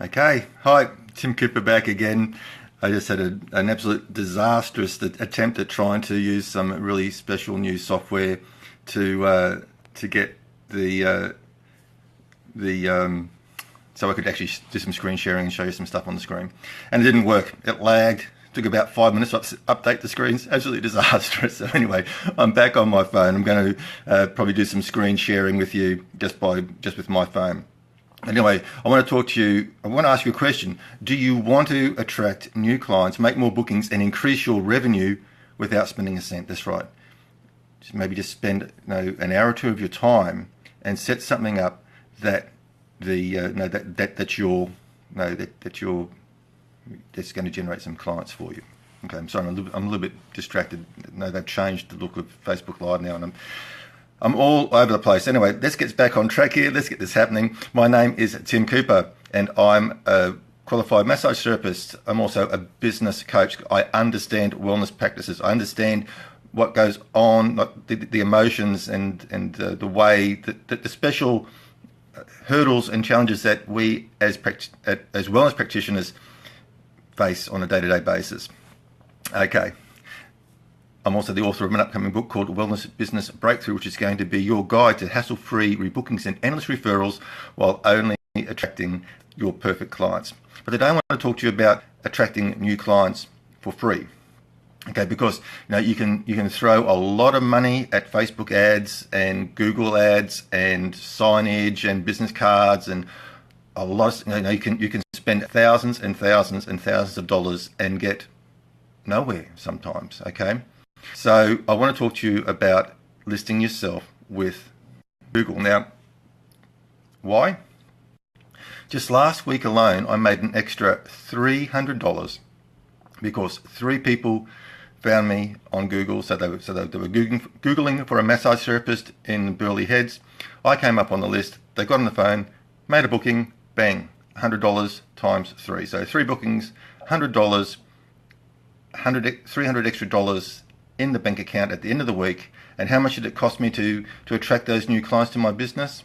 Okay, hi, Tim Cooper back again. I just had an absolute disastrous attempt at trying to use some really special new software to get the so I could actually do some screen sharing and show you some stuff on the screen, and it didn't work. It lagged. Took about 5 minutes to update the screens. Absolutely disastrous. So anyway, I'm back on my phone. I'm going to probably do some screen sharing with you just with my phone. Anyway, I want to talk to you. I want to ask you a question. Do you want to attract new clients, make more bookings, and increase your revenue without spending a cent? That's right. Maybe just spend an hour or two of your time and set something up that that's going to generate some clients for you. Okay, I'm sorry, I'm a little bit distracted. No, they've changed the look of Facebook Live now, and I'm all over the place. Anyway, let's get back on track here. Let's get this happening. My name is Tim Cooper, and I'm a qualified massage therapist. I'm also a business coach. I understand wellness practices. I understand what goes on, the emotions and the way that the special hurdles and challenges that we as wellness practitioners face on a day-to-day basis. Okay. I'm also the author of an upcoming book called Wellness Business Breakthrough, which is going to be your guide to hassle-free rebookings and endless referrals while only attracting your perfect clients. But today I want to talk to you about attracting new clients for free. Okay, because you can throw a lot of money at Facebook ads and Google ads and signage and business cards and a lot of, you can spend thousands and thousands and thousands of dollars and get nowhere sometimes. Okay. So I want to talk to you about listing yourself with Google. Now, why? Just last week alone, I made an extra $300 because 3 people found me on Google. So they were Googling for a massage therapist in Burleigh Heads. I came up on the list. They got on the phone, made a booking, bang, $100 times 3. So 3 bookings, $100, 300 extra dollars in the bank account at the end of the week. And how much did it cost me to attract those new clients to my business?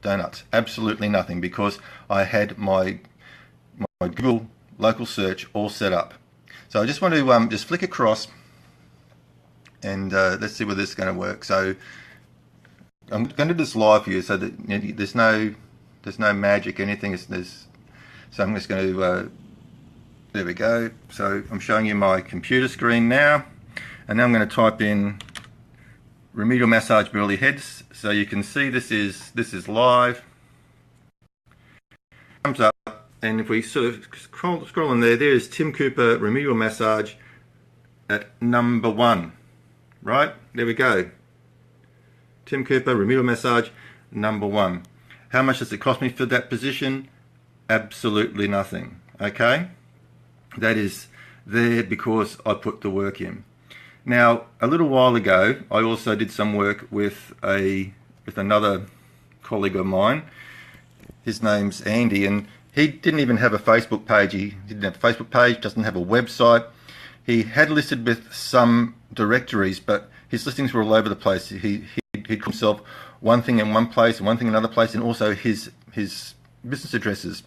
Donuts. Absolutely nothing, because I had my Google local search all set up. So I just want to just flick across and let's see whether this is going to work. So I'm going to do this live for you, so that there's no magic, anything. So I'm just going to there we go. So I'm showing you my computer screen now, and now I'm going to type in Remedial Massage Burleigh Heads. So you can see this is live. Comes up, and if we sort of scroll in there's Tim Cooper Remedial Massage at number 1. Right? There we go. Tim Cooper Remedial Massage number 1. How much does it cost me for that position? Absolutely nothing. Okay? That is there because I put the work in. Now, a little while ago, I also did some work with another colleague of mine. His name's Andy, and he didn't even have a Facebook page. He didn't have a Facebook page, doesn't have a website. He had listed with some directories, but his listings were all over the place. He'd call himself one thing in one place and one thing in another place, and also his business addresses.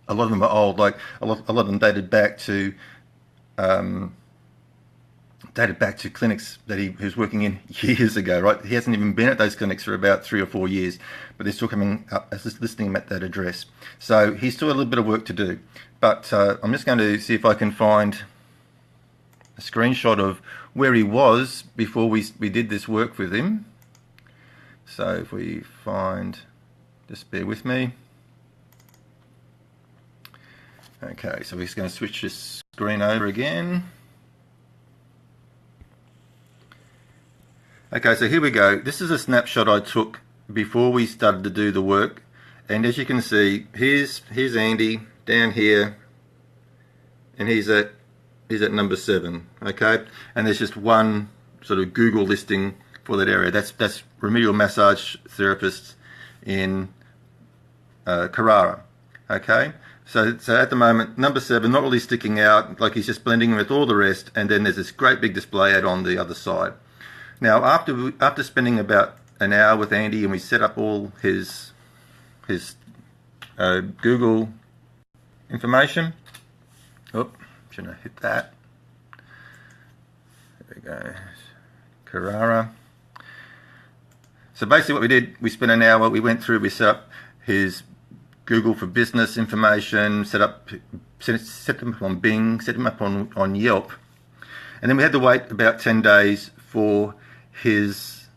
A lot of them are old, like a lot of them dated back to clinics that he was working in years ago. Right, he hasn't even been at those clinics for about 3 or 4 years, but they're still coming up as listing him at that address. So he's still a little bit of work to do. But I'm just going to see if I can find a screenshot of where he was before we did this work with him. So if we find, just bear with me. Okay, so we're just going to switch this screen over again. Okay, so here we go. This is a snapshot I took before we started to do the work. And as you can see, here's Andy down here, and he's at number 7. Okay, and there's just one sort of Google listing for that area. That's Remedial Massage Therapists in Carrara. Okay. So at the moment, number 7, not really sticking out, like he's just blending with all the rest, and then there's this great big display ad on the other side. Now, after spending about an hour with Andy, and we set up all his Google information. Oh, shouldn't have hit that. There we go. Carrara. So basically what we did, we spent an hour, we went through, we set up his Google for Business information, set them up on Bing, set them up on Yelp. And then we had to wait about 10 days for his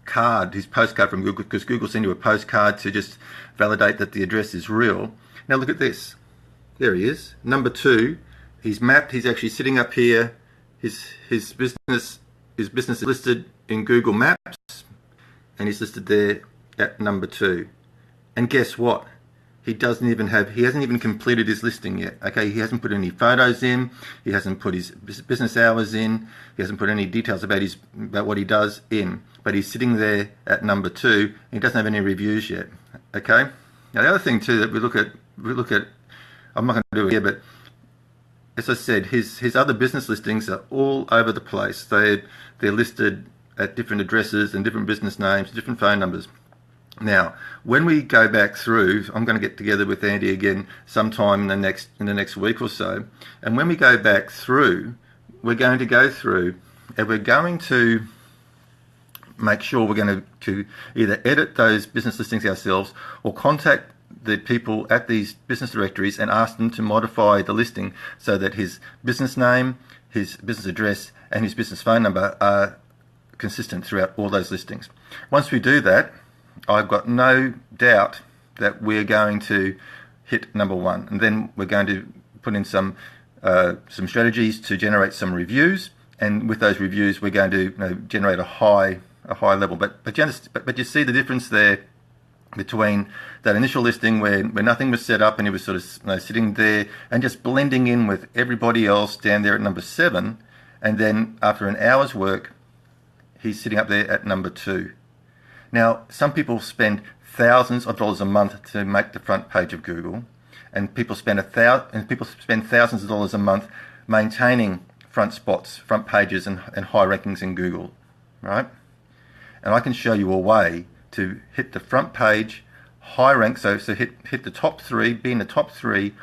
card, his postcard from Google, because Google sent you a postcard to just validate that the address is real. Now look at this. There he is, number 2. He's mapped, he's actually sitting up here. His business is listed in Google Maps, and he's listed there at number 2. And guess what? He hasn't even completed his listing yet. Okay, he hasn't put any photos in, he hasn't put his business hours in, he hasn't put any details about what he does in, but he's sitting there at number 2, and he doesn't have any reviews yet. Okay. Now the other thing too that we look at, I'm not going to do it here, but as I said, his other business listings are all over the place. They're listed at different addresses and different business names, different phone numbers. Now, when we go back through, I'm going to get together with Andy again sometime in the next week or so, and when we go back through, we're going to go through and we're going to make sure we're going to either edit those business listings ourselves or contact the people at these business directories and ask them to modify the listing so that his business name, his business address, and his business phone number are consistent throughout all those listings. Once we do that, I've got no doubt that we're going to hit number 1, and then we're going to put in some strategies to generate some reviews, and with those reviews we're going to generate a high level. But you see the difference there between that initial listing where nothing was set up and he was sort of sitting there and just blending in with everybody else down there at number 7, and then after an hour's work he's sitting up there at number 2. Now, some people spend thousands of dollars a month to make the front page of Google, and people spend thousands of dollars a month maintaining front spots, front pages, and high rankings in Google, right? And I can show you a way to hit the front page, high rank, so hit the top 3, be in the top 3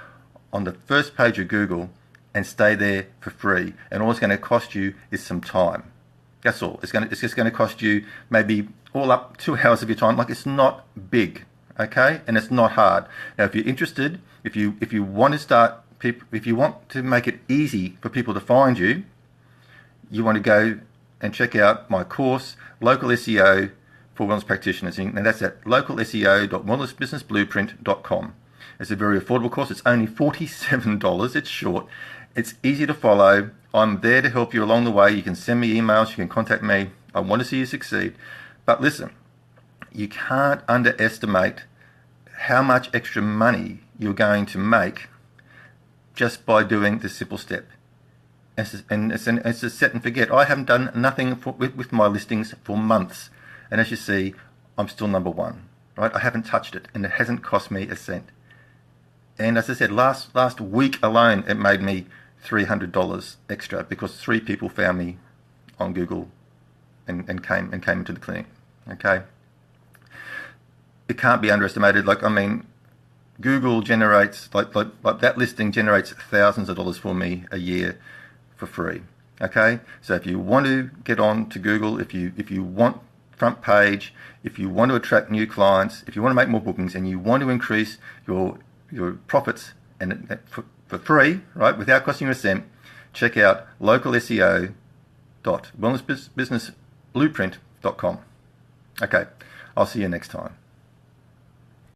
on the first page of Google, and stay there for free. And all it's going to cost you is some time. That's all. It's just going to cost you maybe all up 2 hours of your time. Like, it's not big, okay, and it's not hard. Now, if you're interested, if you want to start, if you want to make it easy for people to find you, you want to go and check out my course, Local SEO for Wellness Practitioners, and that's at localseo.wellnessbusinessblueprint.com. It's a very affordable course. It's only $47. It's short. It's easy to follow. I'm there to help you along the way. You can send me emails. You can contact me. I want to see you succeed. But listen, you can't underestimate how much extra money you're going to make just by doing this simple step. And it's a set and forget. I haven't done nothing with my listings for months. And as you see, I'm still number 1. Right? I haven't touched it, and it hasn't cost me a cent. And as I said, last week alone, it made me $300 extra because 3 people found me on Google and came into the clinic. Okay, it can't be underestimated. Like, I mean, Google generates like that listing generates thousands of dollars for me a year for free. Okay, so if you want to get on to Google, if you want front page, if you want to attract new clients, if you want to make more bookings, and you want to increase your profits and for free, right, without costing you a cent, check out localseo.wellnessbusinessblueprint.com. Okay, I'll see you next time.